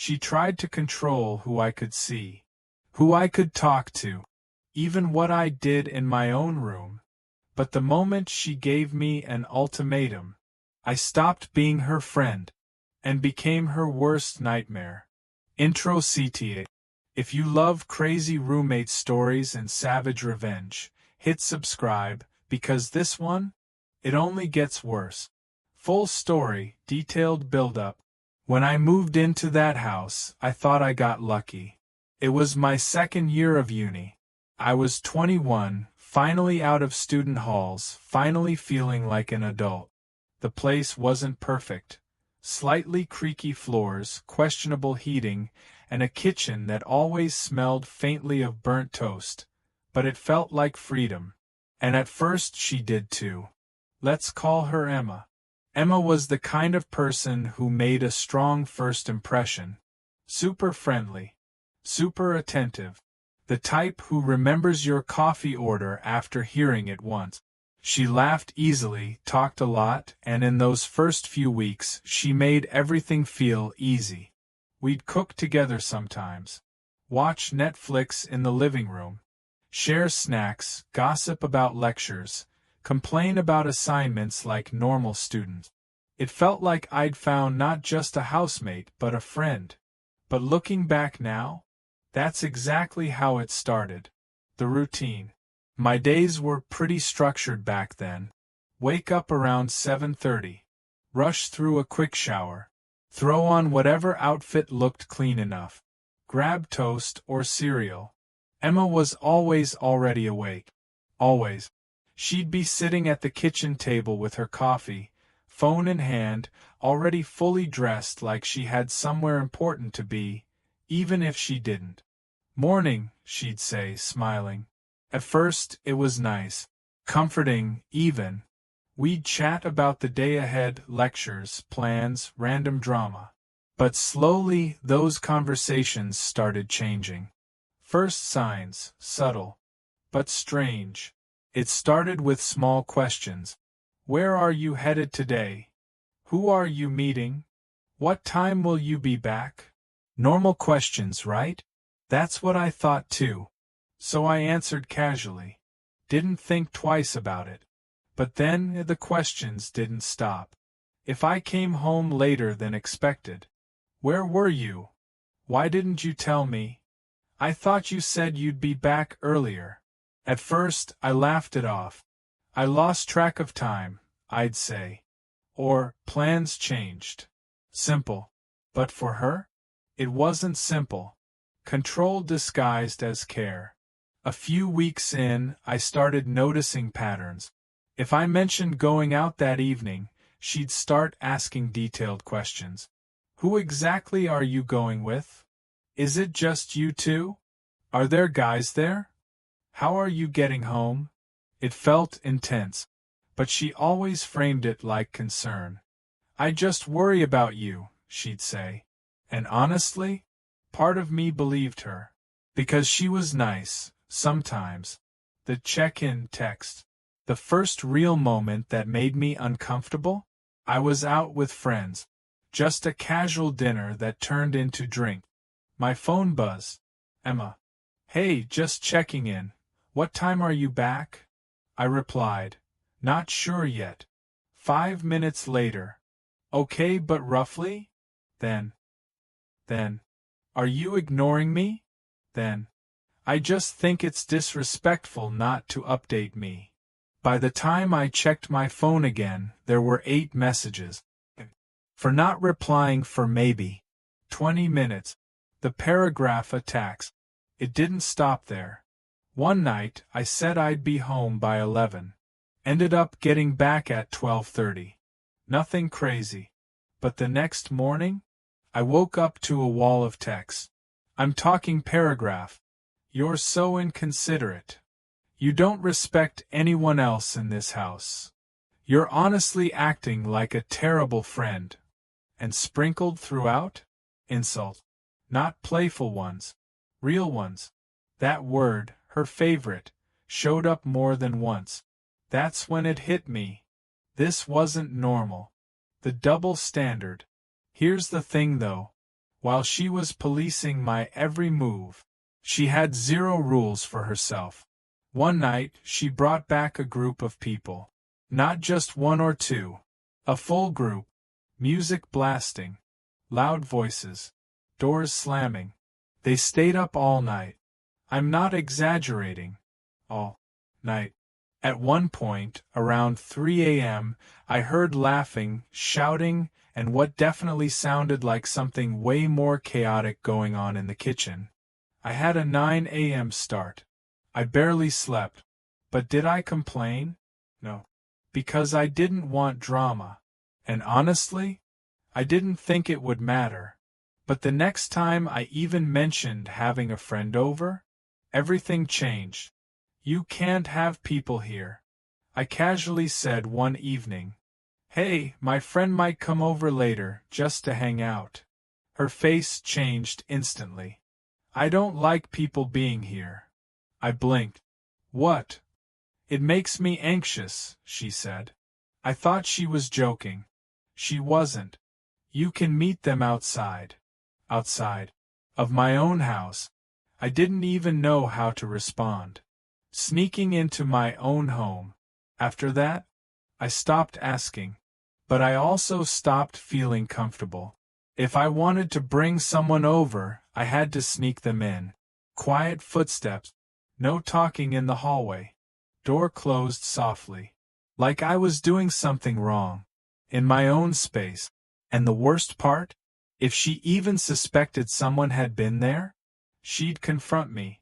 She tried to control who I could see, who I could talk to, even what I did in my own room. But the moment she gave me an ultimatum, I stopped being her friend and became her worst nightmare. Intro CTA. If you love crazy roommate stories and savage revenge, hit subscribe, because this one, it only gets worse. Full story, detailed build-up. When I moved into that house, I thought I got lucky. It was my second year of uni. I was 21, finally out of student halls, finally feeling like an adult. The place wasn't perfect. Slightly creaky floors, questionable heating, and a kitchen that always smelled faintly of burnt toast. But it felt like freedom. And at first she did too. Let's call her Emma. Emma was the kind of person who made a strong first impression. Super friendly. Super attentive. The type who remembers your coffee order after hearing it once. She laughed easily, talked a lot, and in those first few weeks she made everything feel easy. We'd cook together sometimes. Watch Netflix in the living room. Share snacks, gossip about lectures, complain about assignments like normal students. It felt like I'd found not just a housemate but a friend. But looking back now, that's exactly how it started. The routine. My days were pretty structured back then. Wake up around 7:30. Rush through a quick shower. Throw on whatever outfit looked clean enough. Grab toast or cereal. Emma was always already awake. Always. She'd be sitting at the kitchen table with her coffee, phone in hand, already fully dressed like she had somewhere important to be, even if she didn't. "Morning," she'd say, smiling. At first, it was nice. Comforting, even. We'd chat about the day ahead, lectures, plans, random drama. But slowly, those conversations started changing. First signs, subtle, but strange. It started with small questions. Where are you headed today? Who are you meeting? What time will you be back? Normal questions, right? That's what I thought too. So I answered casually. Didn't think twice about it. But then the questions didn't stop. If I came home later than expected, where were you? Why didn't you tell me? I thought you said you'd be back earlier. At first, I laughed it off. I lost track of time, I'd say. Or, plans changed. Simple. But for her? It wasn't simple. Control disguised as care. A few weeks in, I started noticing patterns. If I mentioned going out that evening, she'd start asking detailed questions. Who exactly are you going with? Is it just you two? Are there guys there? How are you getting home? It felt intense, but she always framed it like concern. I just worry about you, she'd say. And honestly, part of me believed her. Because she was nice, sometimes. The check-in text. The first real moment that made me uncomfortable? I was out with friends. Just a casual dinner that turned into drink. My phone buzzed. Emma. Hey, just checking in. What time are you back? I replied. Not sure yet. 5 minutes later. Okay, but roughly? Then. Are you ignoring me? Then. I just think it's disrespectful not to update me. By the time I checked my phone again, there were 8 messages. For not replying for maybe 20 minutes. The paragraph attacks. It didn't stop there. One night, I said I'd be home by 11. Ended up getting back at 12:30. Nothing crazy. But the next morning, I woke up to a wall of texts. I'm talking paragraph. You're so inconsiderate. You don't respect anyone else in this house. You're honestly acting like a terrible friend. And sprinkled throughout? Insult. Not playful ones. Real ones. That word, her favorite, showed up more than once. That's when it hit me. This wasn't normal. The double standard. Here's the thing though. while she was policing my every move. She had zero rules for herself. One night, she brought back a group of people. Not just one or two. A full group. Music blasting. Loud voices. Doors slamming. They stayed up all night. I'm not exaggerating. All night. At one point, around 3 a.m., I heard laughing, shouting, and what definitely sounded like something way more chaotic going on in the kitchen. I had a 9 a.m. start. I barely slept. But did I complain? No. Because I didn't want drama. And honestly, I didn't think it would matter. But the next time I even mentioned having a friend over, everything changed. You can't have people here. I casually said one evening. Hey, my friend might come over later, just to hang out. Her face changed instantly. I don't like people being here. I blinked. What? It makes me anxious, she said. I thought she was joking. She wasn't. You can meet them outside. Outside. Of my own house. I didn't even know how to respond. Sneaking into my own home. After that, I stopped asking. But I also stopped feeling comfortable. If I wanted to bring someone over, I had to sneak them in. Quiet footsteps. No talking in the hallway. Door closed softly. Like I was doing something wrong. In my own space. And the worst part? If she even suspected someone had been there, she'd confront me.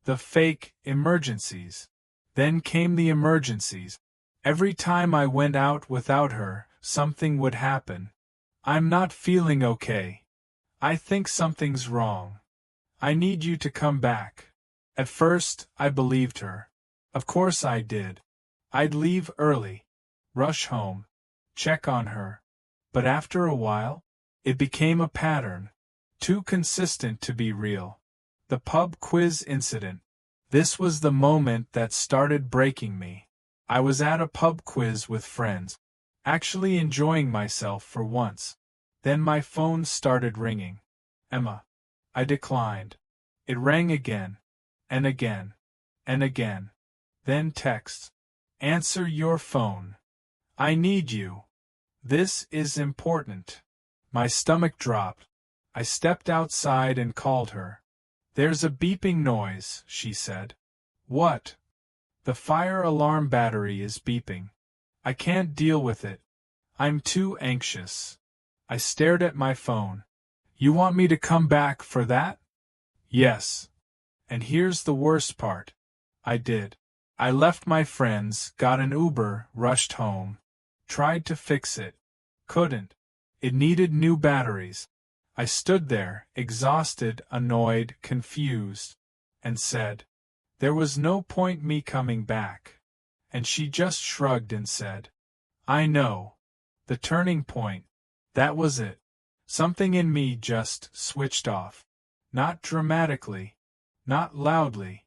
The fake emergencies. Then came the emergencies. Every time I went out without her, something would happen. I'm not feeling okay. I think something's wrong. I need you to come back. At first, I believed her. Of course I did. I'd leave early. Rush home. Check on her. But after a while, it became a pattern. Too consistent to be real. The pub quiz incident. This was the moment that started breaking me. I was at a pub quiz with friends, actually enjoying myself for once. Then my phone started ringing. Emma. I declined. It rang again, and again, and again. Then texts. Answer your phone. I need you. This is important. My stomach dropped. I stepped outside and called her. There's a beeping noise, she said. What? The fire alarm battery is beeping. I can't deal with it. I'm too anxious. I stared at my phone. You want me to come back for that? Yes. And here's the worst part. I did. I left my friends, got an Uber, rushed home. Tried to fix it. Couldn't. It needed new batteries. I stood there, exhausted, annoyed, confused, and said, there was no point me coming back. And she just shrugged and said, I know. The turning point. That was it. Something in me just switched off. Not dramatically. Not loudly.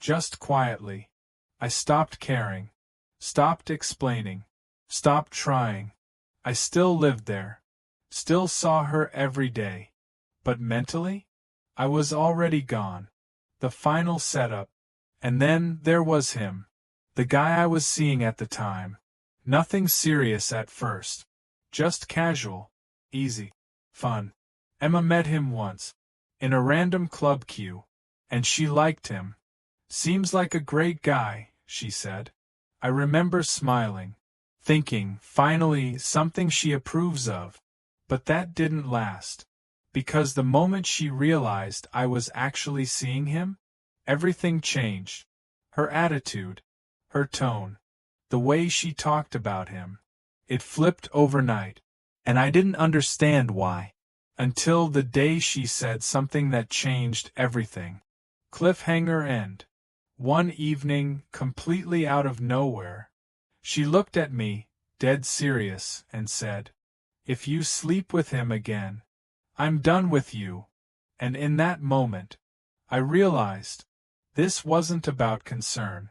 Just quietly. I stopped caring. Stopped explaining. Stopped trying. I still lived there. Still saw her every day. But mentally? I was already gone. The final setup. And then there was him. The guy I was seeing at the time. Nothing serious at first. Just casual. Easy. Fun. Emma met him once. In a random club queue. And she liked him. Seems like a great guy, she said. I remember smiling. Thinking, finally, something she approves of. But that didn't last. Because the moment she realized I was actually seeing him, everything changed. Her attitude. Her tone. The way she talked about him. It flipped overnight. And I didn't understand why. Until the day she said something that changed everything. Cliffhanger end. One evening, completely out of nowhere, she looked at me, dead serious, and said, if you sleep with him again, I'm done with you. And in that moment, I realized, this wasn't about concern.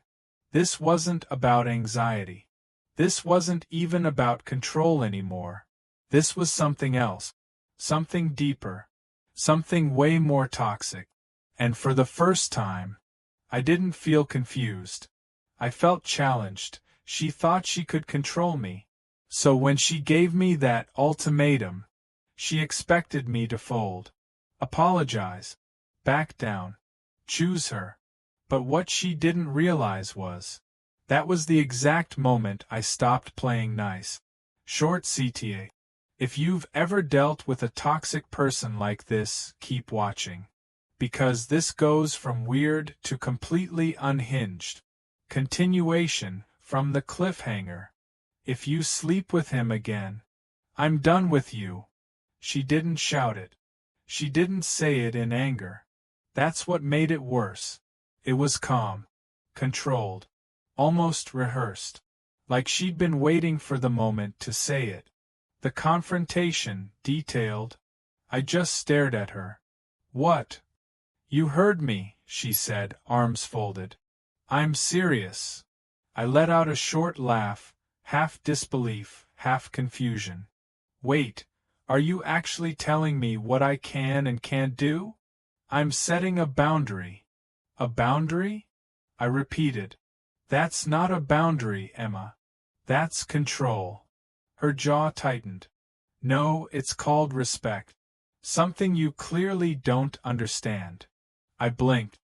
This wasn't about anxiety. This wasn't even about control anymore. This was something else. Something deeper. Something way more toxic. And for the first time, I didn't feel confused. I felt challenged. She thought she could control me. So when she gave me that ultimatum, she expected me to fold, apologize, back down, choose her. But what she didn't realize was, that was the exact moment I stopped playing nice. Short CTA. If you've ever dealt with a toxic person like this, keep watching. Because this goes from weird to completely unhinged. Continuation from the cliffhanger. If you sleep with him again, I'm done with you. She didn't shout it. She didn't say it in anger. That's what made it worse. It was calm, controlled, almost rehearsed. Like she'd been waiting for the moment to say it. The confrontation, detailed. I just stared at her. What? You heard me, she said, arms folded. I'm serious. I let out a short laugh, half disbelief, half confusion. Wait, are you actually telling me what I can and can't do? I'm setting a boundary. A boundary? I repeated. That's not a boundary, Emma. That's control. Her jaw tightened. No, it's called respect. Something you clearly don't understand. I blinked.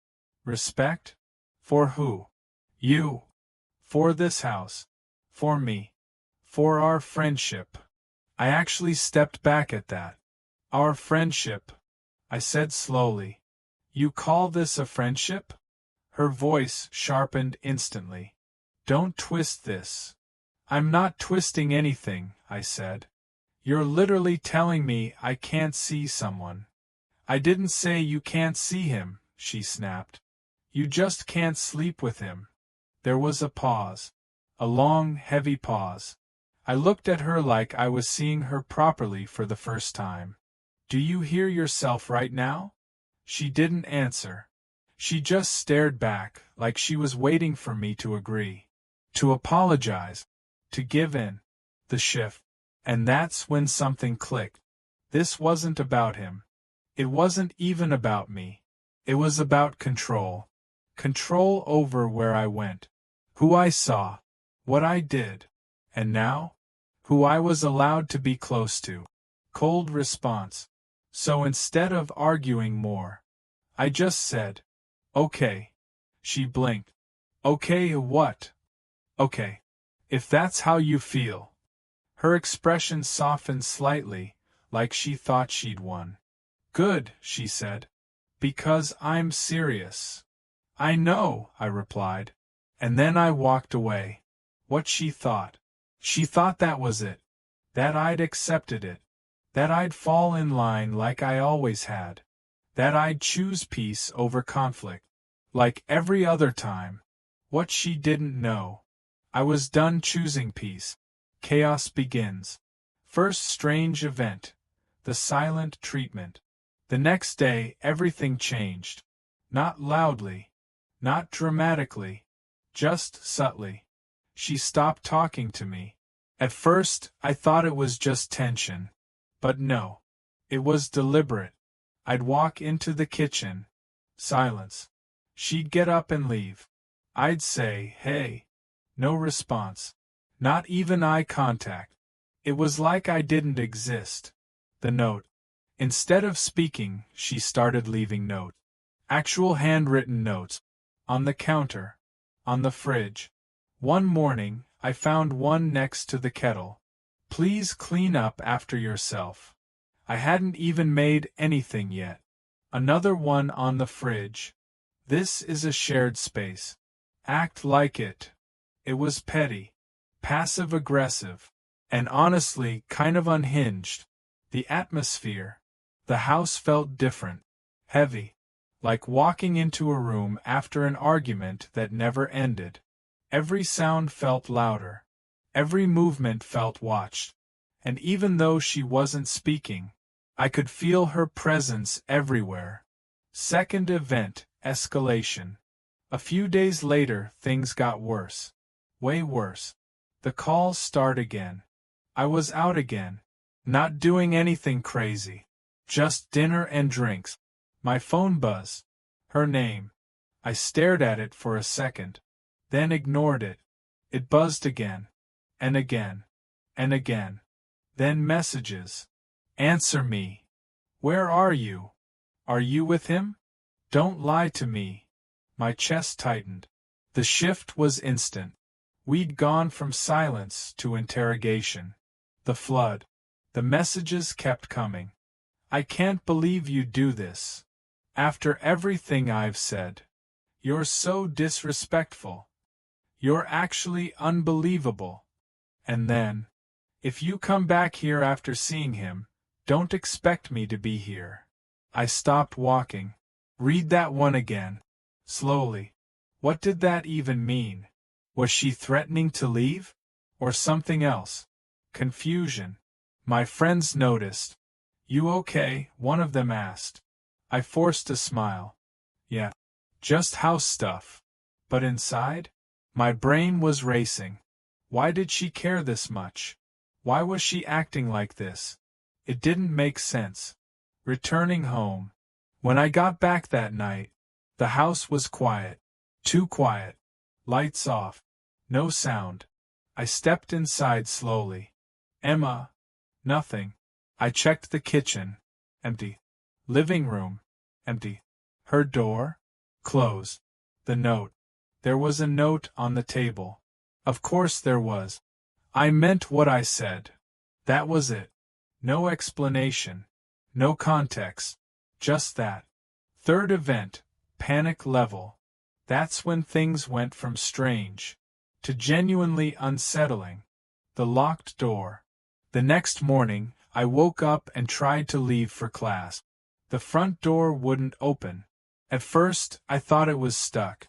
Respect? For who? You. For this house. For me. For our friendship. I actually stepped back at that. Our friendship, I said slowly. You call this a friendship? Her voice sharpened instantly. Don't twist this. I'm not twisting anything, I said. You're literally telling me I can't see someone. I didn't say you can't see him, she snapped. You just can't sleep with him. There was a pause. A long, heavy pause. I looked at her like I was seeing her properly for the first time. Do you hear yourself right now? She didn't answer. She just stared back, like she was waiting for me to agree. To apologize. To give in. The shift. And that's when something clicked. This wasn't about him. It wasn't even about me. It was about control. Control over where I went. Who I saw. What I did. And now? Who I was allowed to be close to. Cold response. So instead of arguing more, I just said, okay. She blinked. Okay, what? Okay. If that's how you feel. Her expression softened slightly, like she thought she'd won. Good, she said. Because I'm serious. I know, I replied. And then I walked away. What she thought. She thought that was it. That I'd accepted it. That I'd fall in line like I always had. That I'd choose peace over conflict. Like every other time. What she didn't know. I was done choosing peace. Chaos begins. First strange event. The silent treatment. The next day, everything changed. Not loudly. Not dramatically. Just subtly. She stopped talking to me. At first, I thought it was just tension. But no. It was deliberate. I'd walk into the kitchen. Silence. She'd get up and leave. I'd say, hey. No response. Not even eye contact. It was like I didn't exist. The note. Instead of speaking, she started leaving notes. Actual handwritten notes. On the counter. On the fridge. One morning, I found one next to the kettle. Please clean up after yourself. I hadn't even made anything yet. Another one on the fridge. This is a shared space. Act like it. It was petty. Passive-aggressive. And honestly, kind of unhinged. The atmosphere. The house felt different. Heavy. Like walking into a room after an argument that never ended. Every sound felt louder. Every movement felt watched. And even though she wasn't speaking, I could feel her presence everywhere. Second event, escalation. A few days later, things got worse. Way worse. The calls start again. I was out again. Not doing anything crazy. Just dinner and drinks. My phone buzzed. Her name. I stared at it for a second, then ignored it. It buzzed again, and again, and again. Then messages. Answer me. Where are you? Are you with him? Don't lie to me. My chest tightened. The shift was instant. We'd gone from silence to interrogation. The flood. The messages kept coming. I can't believe you do this. After everything I've said. You're so disrespectful. You're actually unbelievable. And then, if you come back here after seeing him, don't expect me to be here. I stopped walking. Read that one again. Slowly. What did that even mean? Was she threatening to leave? Or something else? Confusion. My friends noticed. You okay? One of them asked. I forced a smile. Yeah. Just house stuff. But inside? My brain was racing. Why did she care this much? Why was she acting like this? It didn't make sense. Returning home. When I got back that night, the house was quiet. Too quiet. Lights off. No sound. I stepped inside slowly. Emma. Nothing. I checked the kitchen. Empty. Living room. Empty. Her door? Closed. The note. There was a note on the table. Of course there was. I meant what I said. That was it. No explanation. No context. Just that. Third event. Panic level. That's when things went from strange to genuinely unsettling. The locked door. The next morning, I woke up and tried to leave for class. The front door wouldn't open. At first, I thought it was stuck.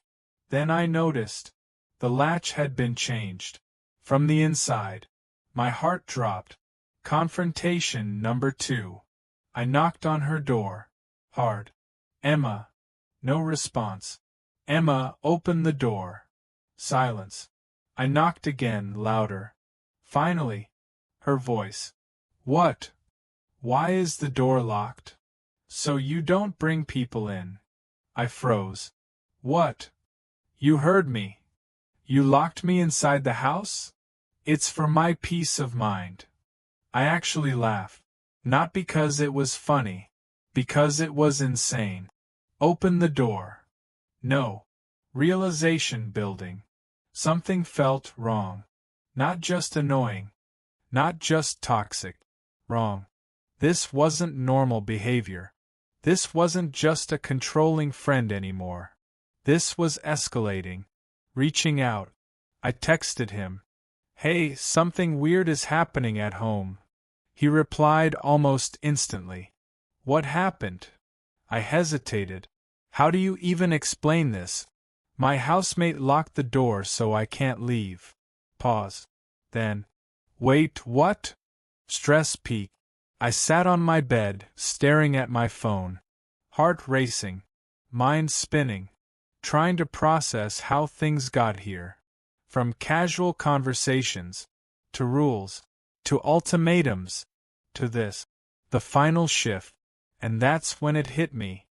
Then I noticed. The latch had been changed. From the inside. My heart dropped. Confrontation number 2. I knocked on her door. Hard. Emma. No response. Emma, open the door. Silence. I knocked again, louder. Finally. Her voice. What? Why is the door locked? So you don't bring people in. I froze. What? You heard me. You locked me inside the house? It's for my peace of mind. I actually laughed. Not because it was funny. Because it was insane. Open the door. No. Realization building. Something felt wrong. Not just annoying. Not just toxic. Wrong. This wasn't normal behavior. This wasn't just a controlling friend anymore. This was escalating. Reaching out. I texted him. Hey, something weird is happening at home. He replied almost instantly. What happened? I hesitated. How do you even explain this? My housemate locked the door so I can't leave. Pause. Then. Wait, what? Stress peaked. I sat on my bed, staring at my phone. Heart racing. Mind spinning. Trying to process how things got here. From casual conversations, to rules, to ultimatums, to this. The final shift. And that's when it hit me.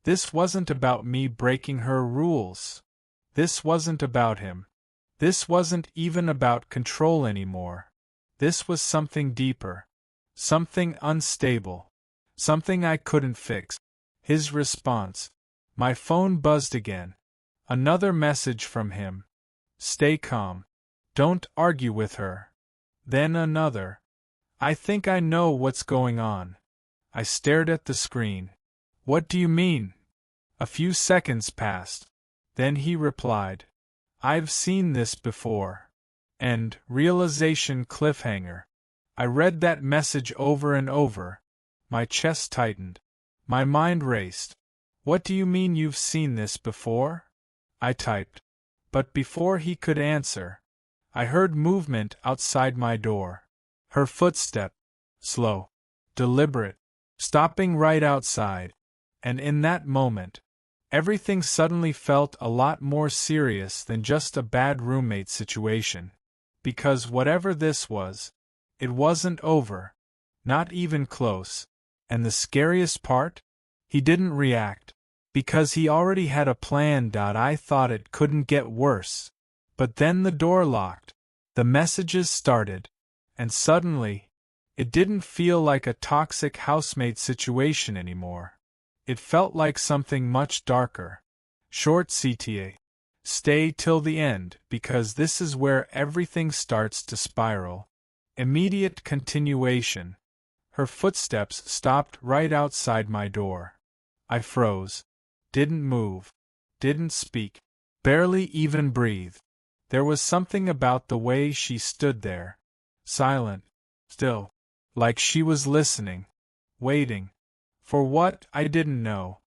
This wasn't about me breaking her rules. This wasn't about him. This wasn't even about control anymore. This was something deeper. Something unstable. Something I couldn't fix. His response. My phone buzzed again. Another message from him. Stay calm. Don't argue with her. Then another. I think I know what's going on. I stared at the screen. What do you mean? A few seconds passed. Then he replied. I've seen this before. End. Realization cliffhanger. I read that message over and over. My chest tightened. My mind raced. What do you mean you've seen this before? I typed. But before he could answer, I heard movement outside my door. Her footstep. Slow. Deliberate. Stopping right outside. And in that moment, everything suddenly felt a lot more serious than just a bad roommate situation. Because whatever this was, it wasn't over. Not even close. And the scariest part? He didn't react. Because he already had a plan. I thought it couldn't get worse. But then the door locked. The messages started. And suddenly, it didn't feel like a toxic housemate situation anymore. It felt like something much darker. Short CTA. Stay till the end, because this is where everything starts to spiral. Immediate continuation. Her footsteps stopped right outside my door. I froze. Didn't move. Didn't speak. Barely even breathe. There was something about the way she stood there. Silent. Still. Like she was listening. Waiting. For what? I didn't know.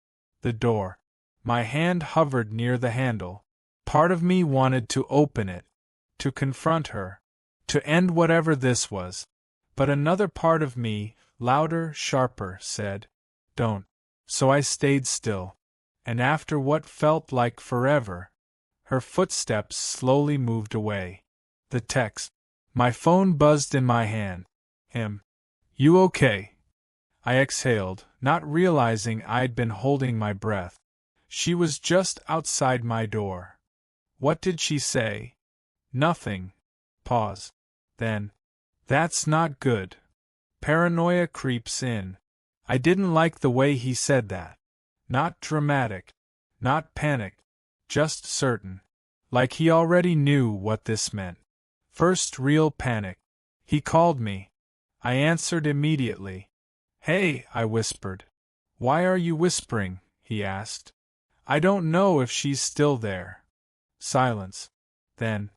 The door. My hand hovered near the handle. Part of me wanted to open it. To confront her. To end whatever this was. But another part of me, louder, sharper, said, "Don't." So I stayed still. And after what felt like forever, her footsteps slowly moved away. The text. My phone buzzed in my hand. Him. "You okay?" I exhaled, not realizing I'd been holding my breath. She was just outside my door. What did she say? Nothing. Pause. Then. That's not good. Paranoia creeps in. I didn't like the way he said that. Not dramatic. Not panicked. Just certain. Like he already knew what this meant. First real panic. He called me. I answered immediately. "Hey," I whispered. "Why are you whispering?" he asked. "I don't know if she's still there." Silence. Then.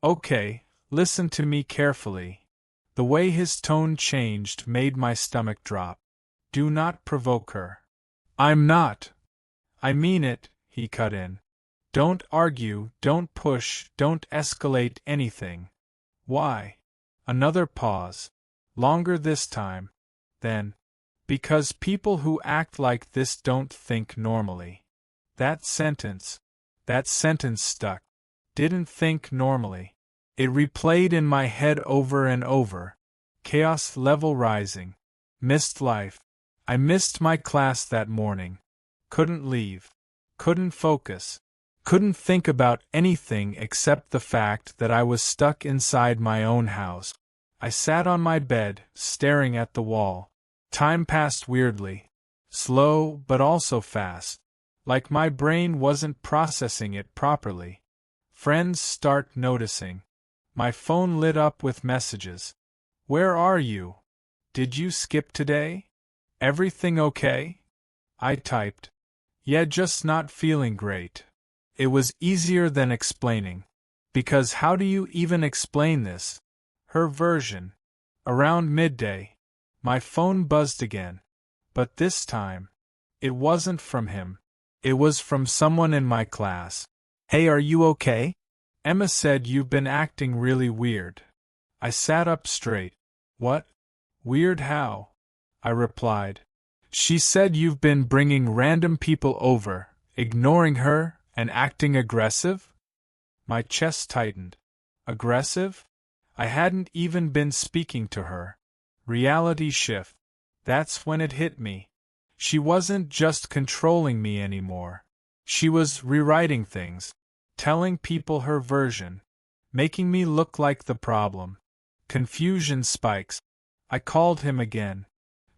"Okay, listen to me carefully." The way his tone changed made my stomach drop. "Do not provoke her." "I'm not." "I mean it," he cut in. "Don't argue, don't push, don't escalate anything." "Why?" Another pause. Longer this time. Then. "Because people who act like this don't think normally." That sentence stuck. Didn't think normally. It replayed in my head over and over. Chaos level rising. Missed life. I missed my class that morning. Couldn't leave. Couldn't focus. Couldn't think about anything except the fact that I was stuck inside my own house. I sat on my bed, staring at the wall. Time passed weirdly. Slow, but also fast. Like my brain wasn't processing it properly. Friends start noticing. My phone lit up with messages. "Where are you? Did you skip today? Everything okay?" I typed. "Yeah, just not feeling great." It was easier than explaining. Because how do you even explain this? Her version. Around midday. My phone buzzed again. But this time, it wasn't from him. It was from someone in my class. "Hey, are you okay? Emma said you've been acting really weird." I sat up straight. "What? Weird how?" I replied. "She said you've been bringing random people over, ignoring her, and acting aggressive?" My chest tightened. Aggressive? I hadn't even been speaking to her. Reality shift. That's when it hit me. She wasn't just controlling me anymore. She was rewriting things. Telling people her version. Making me look like the problem. Confusion spikes. I called him again.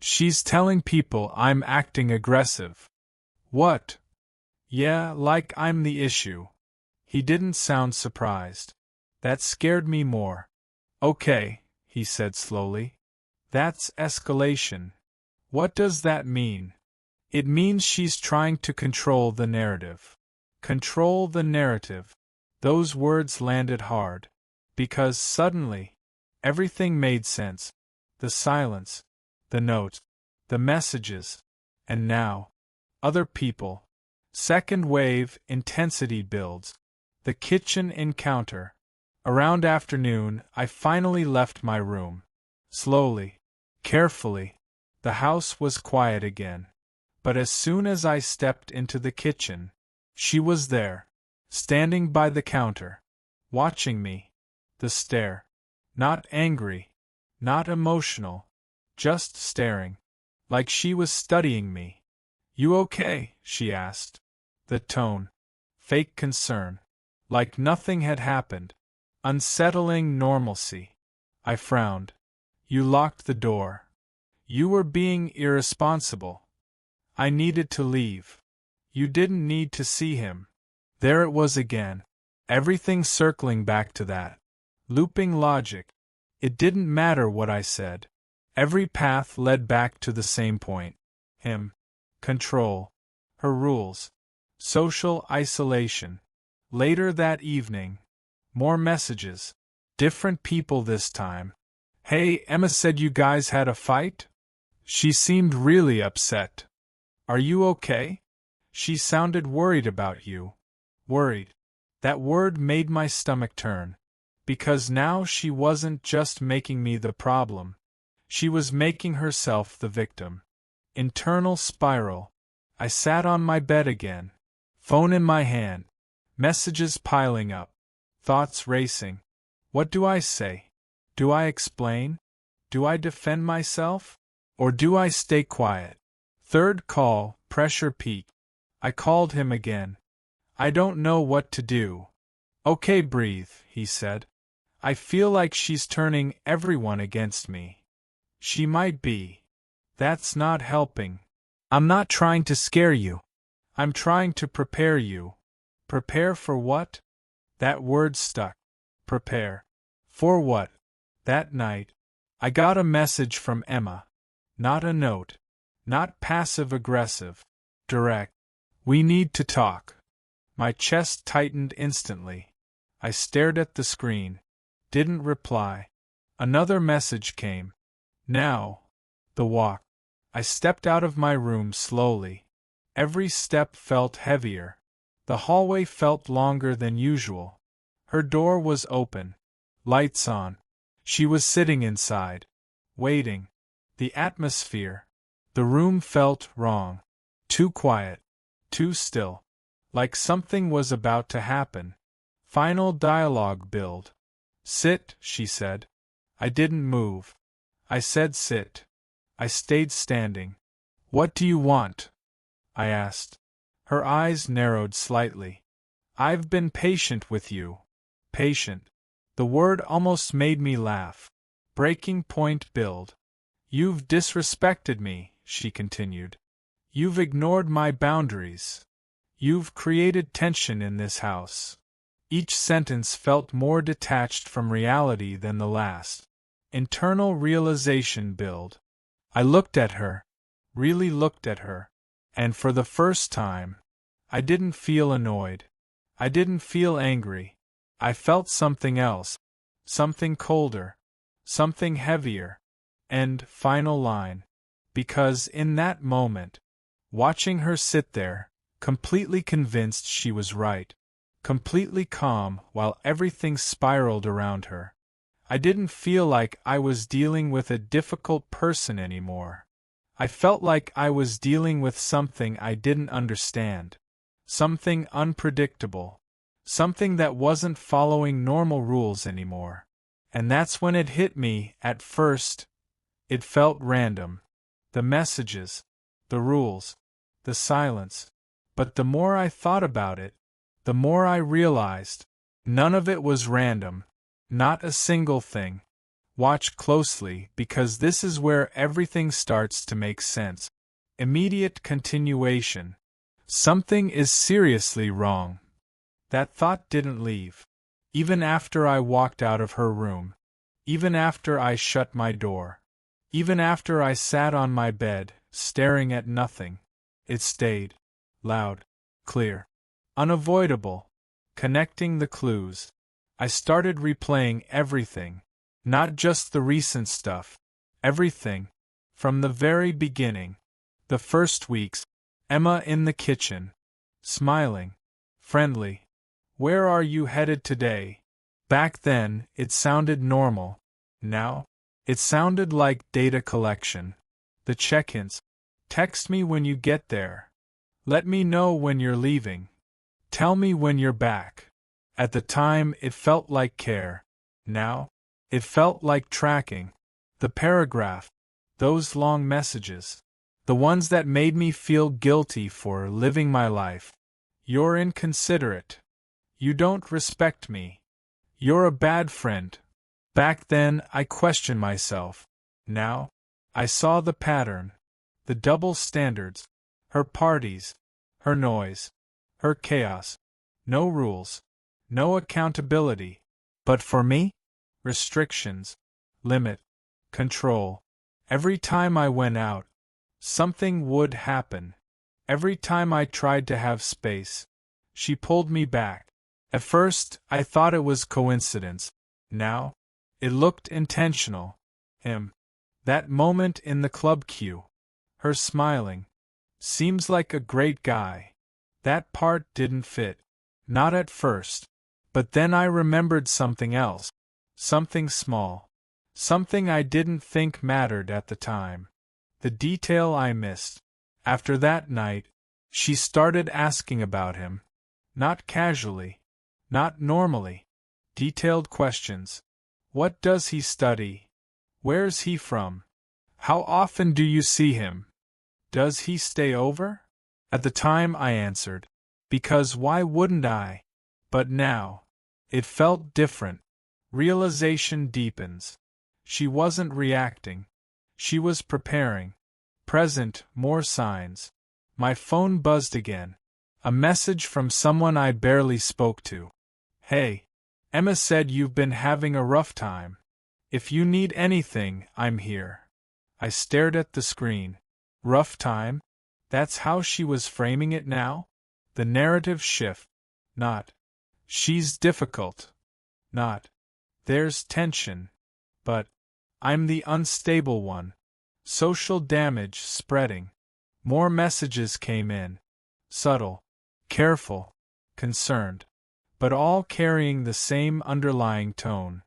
"She's telling people I'm acting aggressive." "What?" "Yeah, like I'm the issue." He didn't sound surprised. That scared me more. "Okay," he said slowly. "That's escalation." "What does that mean?" "It means she's trying to control the narrative." Control the narrative. Those words landed hard. Because suddenly, everything made sense. The silence. The notes. The messages. And now. Other people. Second wave, intensity builds. The kitchen encounter. Around afternoon, I finally left my room. Slowly. Carefully. The house was quiet again. But as soon as I stepped into the kitchen, she was there, standing by the counter, watching me. The stare. Not angry. Not emotional. Just staring. like she was studying me. "You okay?" she asked. The tone. Fake concern. Like nothing had happened. Unsettling normalcy. I frowned. "You locked the door. You were being irresponsible." "I needed to leave." "You didn't need to see him." There it was again. Everything circling back to that. Looping logic. It didn't matter what I said. Every path led back to the same point. Him. Control. Her rules. Social isolation. Later that evening. More messages. Different people this time. "Hey, Emma said you guys had a fight?" She seemed really upset. "Are you okay? She sounded worried about you." Worried. That word made my stomach turn. Because now she wasn't just making me the problem. She was making herself the victim. Internal spiral. I sat on my bed again. Phone in my hand. Messages piling up. Thoughts racing. What do I say? Do I explain? Do I defend myself? Or do I stay quiet? Third call, pressure peaked. I called him again. "I don't know what to do." "Okay, breathe," he said. "I feel like she's turning everyone against me." "She might be. That's not helping." "I'm not trying to scare you. I'm trying to prepare you." Prepare for what? That word stuck. Prepare. For what? That night, I got a message from Emma. Not a note. Not passive-aggressive. Direct. "We need to talk." My chest tightened instantly. I stared at the screen. Didn't reply. Another message came. "Now." The walk. I stepped out of my room slowly. Every step felt heavier. The hallway felt longer than usual. Her door was open. Lights on. She was sitting inside. Waiting. The atmosphere. The room felt wrong. Too quiet. Too still. Like something was about to happen. Final dialogue build. "Sit," she said. I didn't move. I said sit. I stayed standing. "What do you want?" I asked. Her eyes narrowed slightly. "I've been patient with you." Patient. The word almost made me laugh. Breaking point build. "You've disrespected me," she continued. "You've ignored my boundaries. You've created tension in this house." Each sentence felt more detached from reality than the last. Internal realization build. I looked at her. Really looked at her. And for the first time, I didn't feel annoyed. I didn't feel angry. I felt something else. Something colder. Something heavier. And final line. Because in that moment, watching her sit there, completely convinced she was right, completely calm while everything spiraled around her, I didn't feel like I was dealing with a difficult person anymore. I felt like I was dealing with something I didn't understand. Something unpredictable. Something that wasn't following normal rules anymore. And that's when it hit me. At first, it felt random. The messages, the rules, the silence. But the more I thought about it, the more I realized, none of it was random. Not a single thing. Watch closely, because this is where everything starts to make sense. Immediate continuation. Something is seriously wrong. That thought didn't leave. Even after I walked out of her room. Even after I shut my door. Even after I sat on my bed, staring at nothing. It stayed. Loud. Clear. Unavoidable. Connecting the clues. I started replaying everything. Not just the recent stuff. Everything. From the very beginning. The first weeks. Emma in the kitchen. Smiling. Friendly. "Where are you headed today?" Back then, it sounded normal. Now, it sounded like data collection. The check-ins. "Text me when you get there." "Let me know when you're leaving." "Tell me when you're back." At the time, it felt like care. Now, it felt like tracking. The paragraph. Those long messages. The ones that made me feel guilty for living my life. You're inconsiderate. You don't respect me. You're a bad friend. Back then, I questioned myself. Now, I saw the pattern. The double standards. Her parties. Her noise. Her chaos. No rules. No accountability. But for me? Restrictions. Limit. Control. Every time I went out, something would happen. Every time I tried to have space, she pulled me back. At first, I thought it was coincidence. Now, it looked intentional. Him. That moment in the club queue. Her smiling. Seems like a great guy. That part didn't fit. Not at first. But then I remembered something else. Something small. Something I didn't think mattered at the time. The detail I missed. After that night, she started asking about him. Not casually. Not normally. Detailed questions. What does he study? Where's he from? How often do you see him? Does he stay over? At the time I answered, because why wouldn't I? But now, it felt different. Realization deepens. She wasn't reacting. She was preparing. Present, more signs. My phone buzzed again. A message from someone I barely spoke to. Hey, Emma said you've been having a rough time. If you need anything, I'm here. I stared at the screen. Rough time? That's how she was framing it now? The narrative shift. Not, she's difficult. Not, there's tension. But, I'm the unstable one. Social damage spreading. More messages came in. Subtle, careful, concerned. But all carrying the same underlying tone.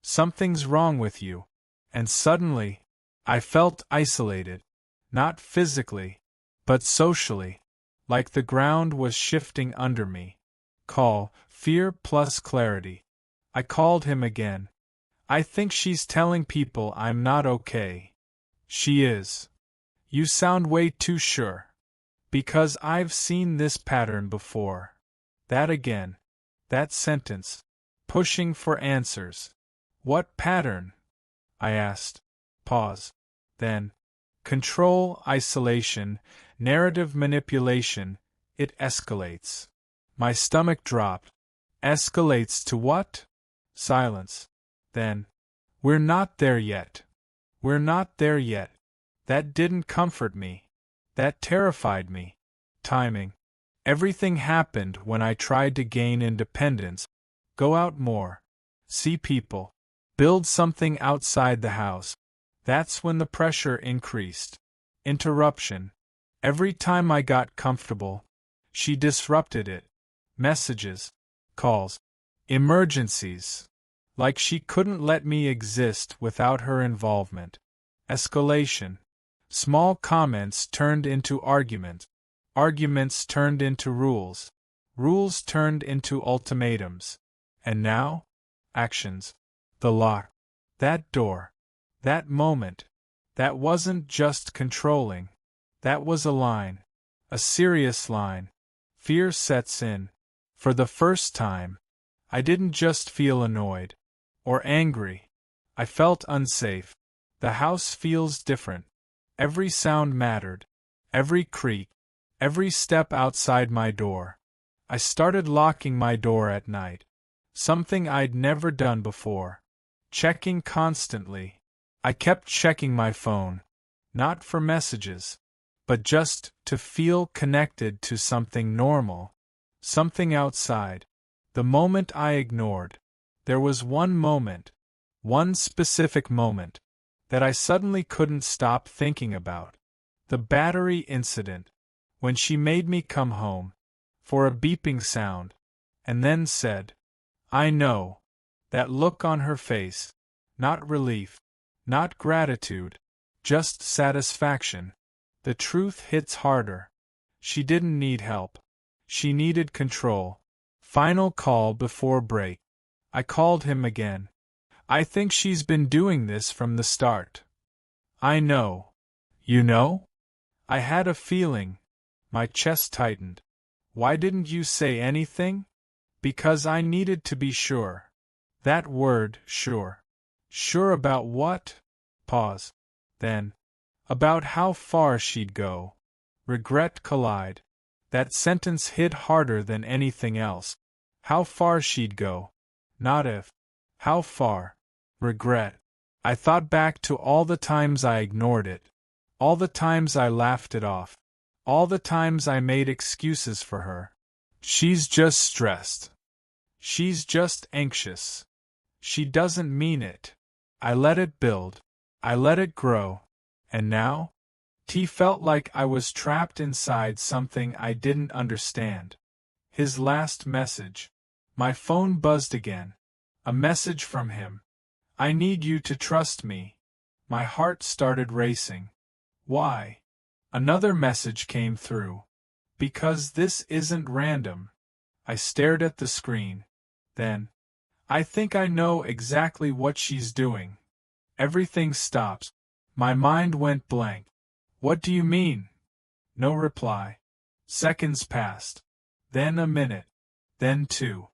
Something's wrong with you. And suddenly, I felt isolated. Not physically, but socially. Like the ground was shifting under me. Call, fear plus clarity. I called him again. I think she's telling people I'm not okay. She is. You sound way too sure. Because I've seen this pattern before. That again. That sentence. Pushing for answers. What pattern? I asked. Pause. Then. Control, isolation, narrative manipulation. It escalates. My stomach dropped. Escalates to what? Silence. Then. We're not there yet. We're not there yet. That didn't comfort me. That terrified me. Timing. Everything happened when I tried to gain independence, go out more, see people, build something outside the house. That's when the pressure increased. Interruption. Every time I got comfortable, she disrupted it. Messages, calls, emergencies. Like she couldn't let me exist without her involvement. Escalation. Small comments turned into arguments. Arguments turned into rules. Rules turned into ultimatums. And now? Actions. The lock. That door. That moment. That wasn't just controlling. That was a line. A serious line. Fear sets in. For the first time, I didn't just feel annoyed. Or angry. I felt unsafe. The house feels different. Every sound mattered. Every creak. Every step outside my door. I started locking my door at night. Something I'd never done before. Checking constantly. I kept checking my phone. Not for messages. But just to feel connected to something normal. Something outside. The moment I ignored. There was one moment. One specific moment. That I suddenly couldn't stop thinking about. The battery incident. When she made me come home, for a beeping sound, and then said, I know. That look on her face. Not relief. Not gratitude. Just satisfaction. The truth hits harder. She didn't need help. She needed control. Final call before break. I called him again. I think she's been doing this from the start. I know. You know? I had a feeling. My chest tightened. Why didn't you say anything? Because I needed to be sure. That word, sure. Sure about what? Pause. Then, about how far she'd go. Regret collide. That sentence hit harder than anything else. How far she'd go. Not if. How far. Regret. I thought back to all the times I ignored it. All the times I laughed it off. All the times I made excuses for her. She's just stressed. She's just anxious. She doesn't mean it. I let it build. I let it grow. And now? T felt like I was trapped inside something I didn't understand. His last message. My phone buzzed again. A message from him. I need you to trust me. My heart started racing. Why? Another message came through. Because this isn't random. I stared at the screen. Then, I think I know exactly what she's doing. Everything stopped. My mind went blank. What do you mean? No reply. Seconds passed. Then a minute. Then two.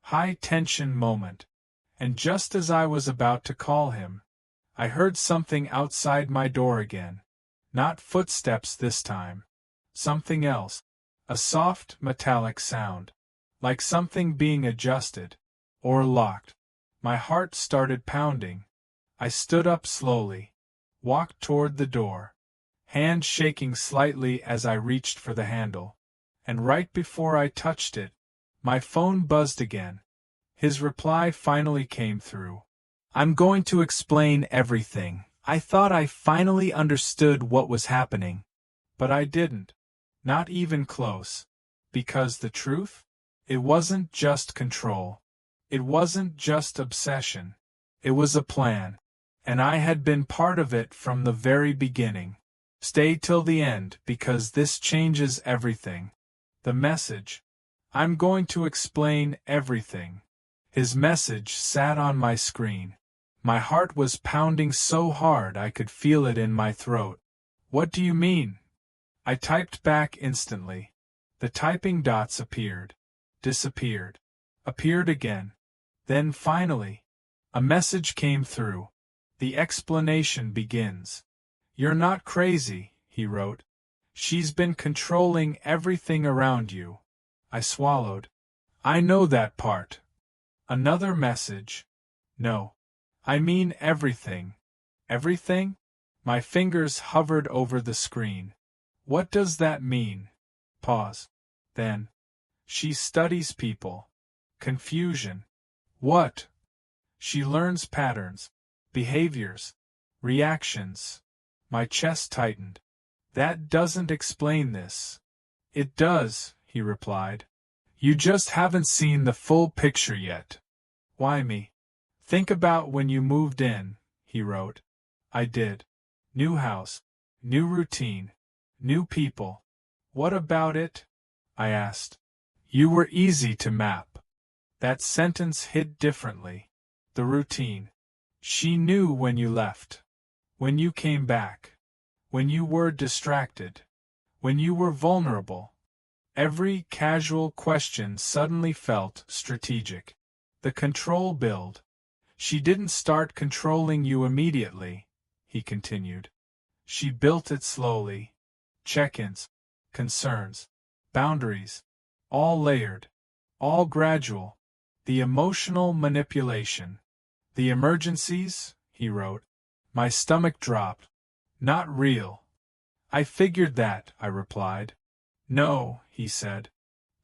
High-tension moment. And just as I was about to call him, I heard something outside my door again. Not footsteps this time. Something else. A soft, metallic sound. Like something being adjusted. Or locked. My heart started pounding. I stood up slowly. Walked toward the door. Hand shaking slightly as I reached for the handle. And right before I touched it, my phone buzzed again. His reply finally came through. I'm going to explain everything. I thought I finally understood what was happening. But I didn't. Not even close. Because the truth? It wasn't just control. It wasn't just obsession. It was a plan. And I had been part of it from the very beginning. Stay till the end, because this changes everything. The message. I'm going to explain everything. His message sat on my screen. My heart was pounding so hard I could feel it in my throat. What do you mean? I typed back instantly. The typing dots appeared. Disappeared. Appeared again. Then finally, a message came through. The explanation begins. You're not crazy, he wrote. She's been controlling everything around you. I swallowed. I know that part. Another message. No. I mean everything. Everything? My fingers hovered over the screen. What does that mean? Pause. Then. She studies people. Confusion. What? She learns patterns. Behaviors. Reactions. My chest tightened. That doesn't explain this. It does, he replied. You just haven't seen the full picture yet. Why me? Think about when you moved in, he wrote. I did. New house. New routine. New people. What about it? I asked. You were easy to map. That sentence hit differently. The routine. She knew when you left. When you came back. When you were distracted. When you were vulnerable. Every casual question suddenly felt strategic. The control build. She didn't start controlling you immediately, he continued. She built it slowly. Check-ins. Concerns. Boundaries. All layered. All gradual. The emotional manipulation. The emergencies, he wrote. My stomach dropped. Not real. I figured that, I replied. No, he said.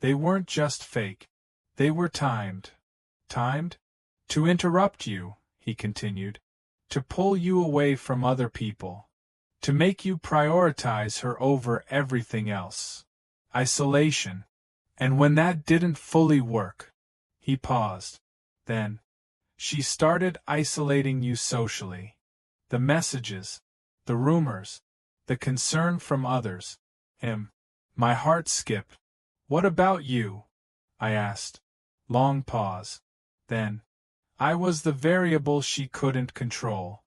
They weren't just fake. They were timed. Timed? To interrupt you, he continued. To pull you away from other people. To make you prioritize her over everything else. Isolation. And when that didn't fully work, he paused. Then, she started isolating you socially. The messages, the rumors, the concern from others. My heart skipped. What about you? I asked. Long pause. Then, I was the variable she couldn't control.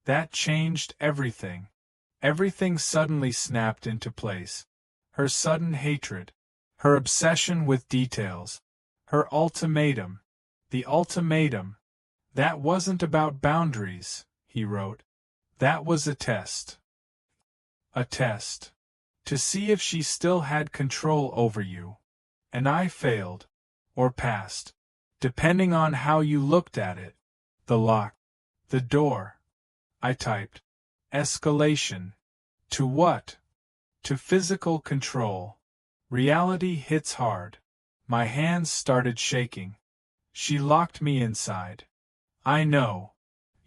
That changed everything. Everything suddenly snapped into place. Her sudden hatred. Her obsession with details. Her ultimatum. The ultimatum. That wasn't about boundaries, he wrote. That was a test. A test. To see if she still had control over you. And I failed. Or passed. Depending on how you looked at it. The lock. The door. I typed. Escalation. To what? To physical control. Reality hits hard. My hands started shaking. She locked me inside. I know.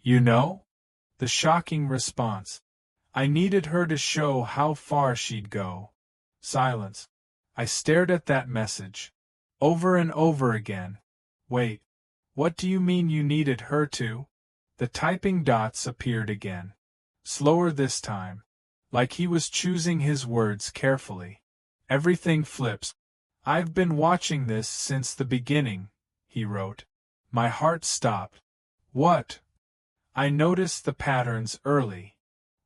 You know? The shocking response. I needed her to show how far she'd go. Silence. I stared at that message. Over and over again. Wait. What do you mean you needed her to? The typing dots appeared again. Slower this time. Like he was choosing his words carefully. Everything flips. I've been watching this since the beginning, he wrote. My heart stopped. What? I noticed the patterns early.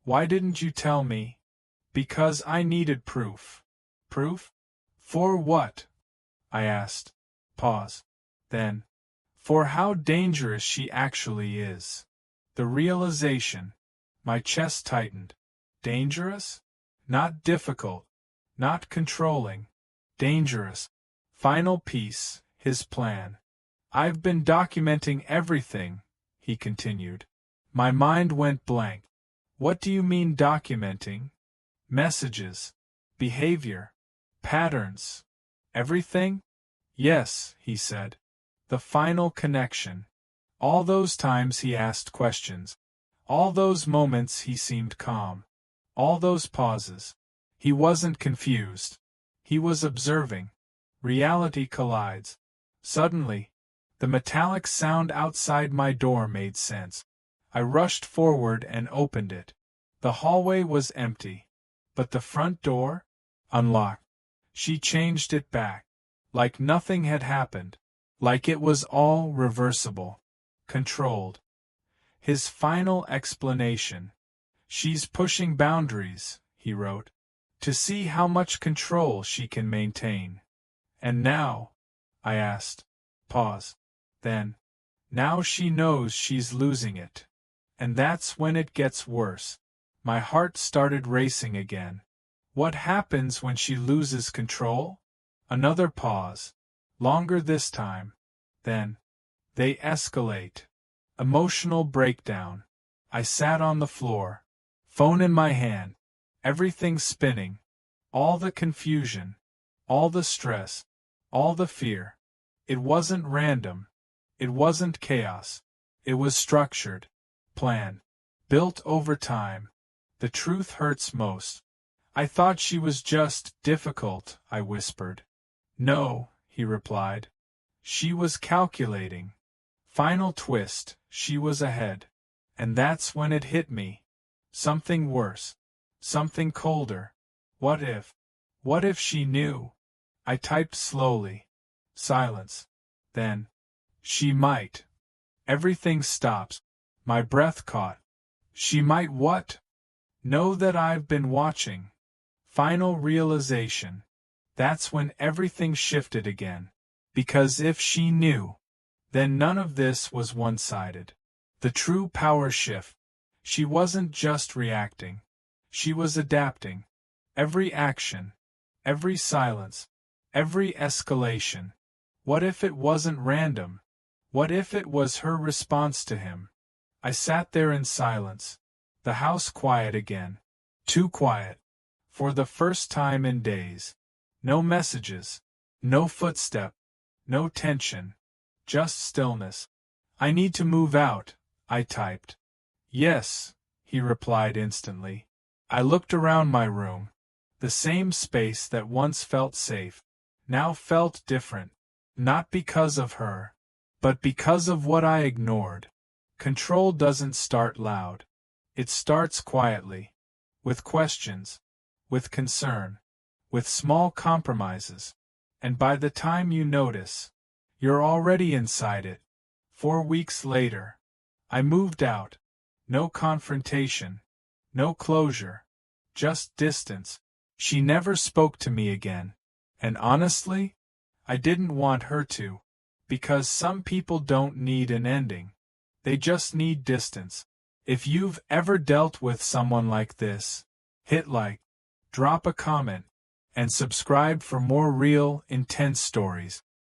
Why didn't you tell me? Because I needed proof. Proof? For what? I asked. Pause. Then. For how dangerous she actually is. The realization. My chest tightened. Dangerous? Not difficult. Not controlling. Dangerous. Final piece, his plan. I've been documenting everything, he continued. My mind went blank. What do you mean documenting? Messages. Behavior. Patterns. Everything? Yes, he said. The final connection. All those times he asked questions. All those moments he seemed calm. All those pauses. He wasn't confused. He was observing. Reality collides. Suddenly, the metallic sound outside my door made sense. I rushed forward and opened it. The hallway was empty. But the front door? Unlocked. She changed it back. Like nothing had happened. Like it was all reversible. Controlled. His final explanation. She's pushing boundaries, he wrote, to see how much control she can maintain. And now? I asked. Pause. Then. Now she knows she's losing it. And that's when it gets worse. My heart started racing again. What happens when she loses control? Another pause. Longer this time. Then. They escalate. Emotional breakdown. I sat on the floor. Phone in my hand. Everything spinning. All the confusion. All the stress. All the fear. It wasn't random. It wasn't chaos. It was structured. Planned. Built over time. The truth hurts most. I thought she was just difficult, I whispered. No, he replied. She was calculating. Final twist, she was ahead. And that's when it hit me. Something worse. Something colder. What if? What if she knew? I typed slowly. Silence. Then. She might. Everything stops. My breath caught. She might what? Know that I've been watching. Final realization. That's when everything shifted again. Because if she knew, then none of this was one-sided. The true power shift. She wasn't just reacting. She was adapting. Every action. Every silence. Every escalation. What if it wasn't random? What if it was her response to him? I sat there in silence. The house quiet again. Too quiet. For the first time in days. No messages. No footstep. No tension. Just stillness. I need to move out, I typed. Yes, he replied instantly. I looked around my room. The same space that once felt safe, now felt different. Not because of her, but because of what I ignored. Control doesn't start loud. It starts quietly. With questions. With concern. With small compromises. And by the time you notice, you're already inside it. 4 weeks later. I moved out. No confrontation. No closure. just distance. She never spoke to me again. And honestly, I didn't want her to. Because some people don't need an ending. They just need distance. If you've ever dealt with someone like this, hit like, drop a comment, and subscribe for more real, intense stories.